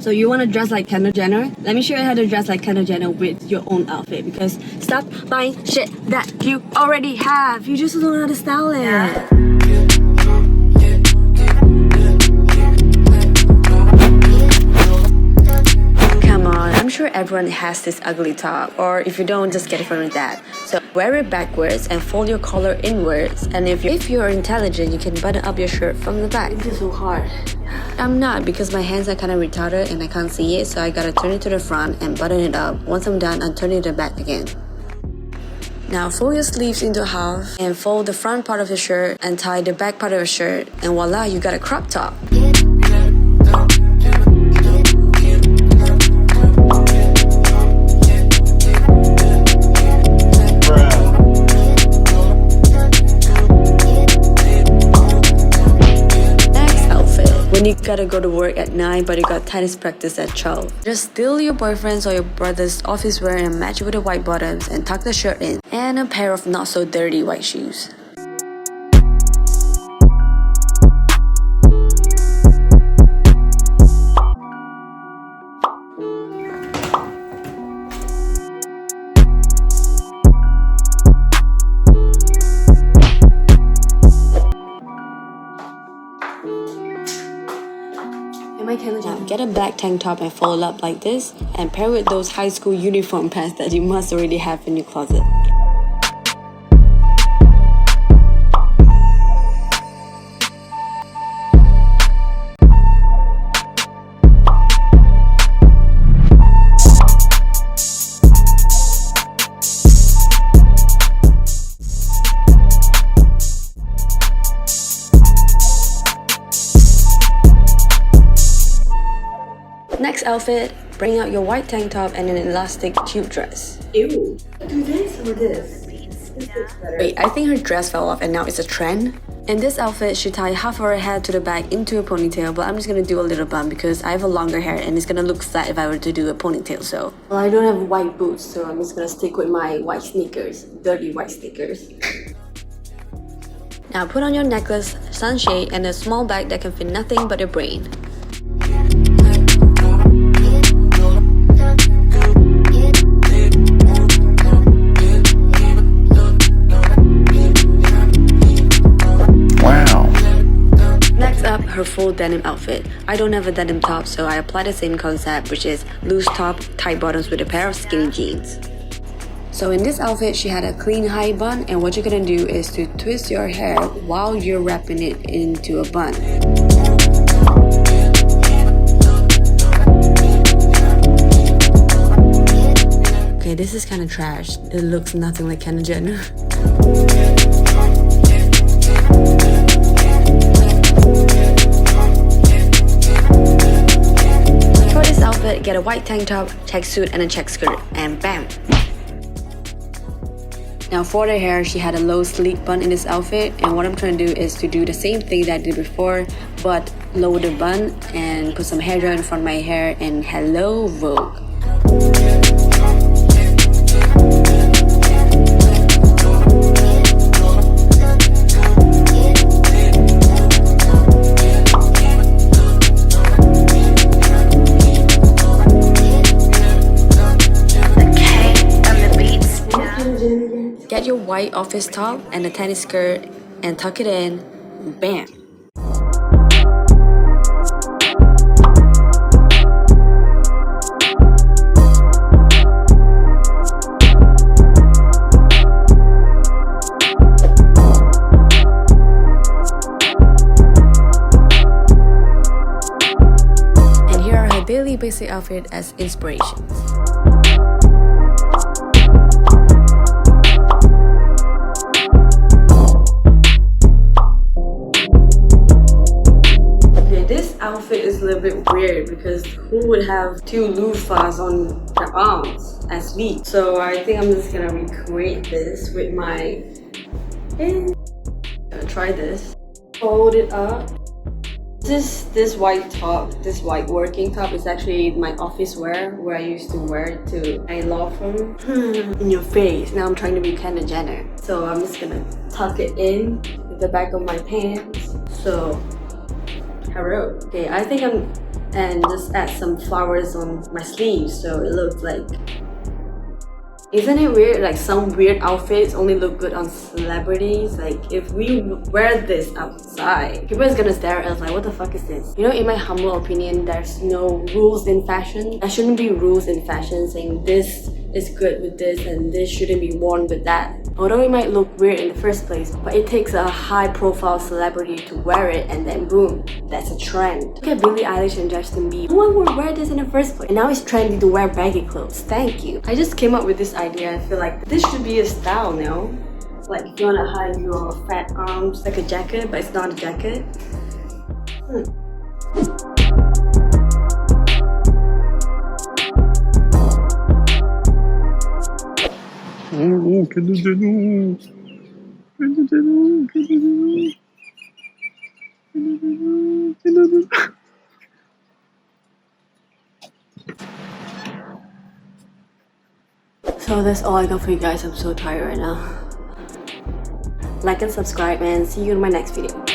So you want to dress like Kendall Jenner? Let me show you how to dress like Kendall Jenner with your own outfit, because stop buying shit that you already have. You just don't know how to style it. Yeah. I'm sure everyone has this ugly top, or if you don't, just get it from your dad. So wear it backwards and fold your collar inwards, and if you're intelligent, you can button up your shirt from the back. This is so hard. I'm not, because my hands are kind of retarded and I can't see it, so I gotta turn it to the front and button it up. Once I'm done, I'm turning it back again. Now fold your sleeves into half and fold the front part of your shirt and tie the back part of your shirt, and voila, you got a crop top. When you gotta go to work at 9 but you got tennis practice at 12. Just steal your boyfriend's or your brother's office wear and match it with the white bottoms and tuck the shirt in, and a pair of not so dirty white shoes. Now get a black tank top and fold up like this, and pair with those high school uniform pants that you must already have in your closet. Next outfit, bring out your white tank top and an elastic tube dress. Ew. Do this or this? This looks better. Wait, I think her dress fell off and now it's a trend. In this outfit, she tied half of her hair to the back into a ponytail, but I'm just gonna do a little bun because I have a longer hair and it's gonna look flat if I were to do a ponytail, so. Well, I don't have white boots, so I'm just gonna stick with my white sneakers. Dirty white sneakers. Now put on your necklace, sunshade, and a small bag that can fit nothing but your brain. Her full denim outfit. I don't have a denim top, so I apply the same concept, which is loose top, tight bottoms with a pair of skinny jeans. So in this outfit, she had a clean high bun, and what you're gonna do is to twist your hair while you're wrapping it into a bun. Okay, this is kind of trash. It looks nothing like Kendall Jenner. Get a white tank top, check suit, and a check skirt, and bam! Now for the hair, she had a low sleek bun in this outfit, and what I'm trying to do is to do the same thing that I did before, but lower the bun and put some hair dryer in front of my hair, and hello Vogue. Get your white office top and a tennis skirt and tuck it in, bam! And here are her daily basic outfit as inspiration. Outfit is a little bit weird because who would have two loofahs on their arms as feet? So I think I'm just gonna recreate this with my hand. Gonna try this. Fold it up. This white top, this white working top is actually my office wear where I used to wear it to a law firm. In your face. Now I'm trying to be Kendall Jenner. So I'm just gonna tuck it in with the back of my pants. So hello. Okay, I think I'm and just add some flowers on my sleeves so it looks like... Isn't it weird? Like some weird outfits only look good on celebrities. Like if we wear this outside, people is gonna stare at us like, what the fuck is this? You know, in my humble opinion, there's no rules in fashion. There shouldn't be rules in fashion saying this is good with this and this shouldn't be worn with that. Although it might look weird in the first place, but it takes a high-profile celebrity to wear it and then boom, that's a trend. Look at Billie Eilish and Justin Bieber. No one would wear this in the first place. And now it's trendy to wear baggy clothes. Thank you. I just came up with this idea. I feel like this should be a style now. Like if you wanna hide your fat arms like a jacket, but it's not a jacket. Oh, Kendall Jenner! Kendall Jenner! Kendall Jenner! So that's all I got for you guys. I'm so tired right now. Like and subscribe and see you in my next video.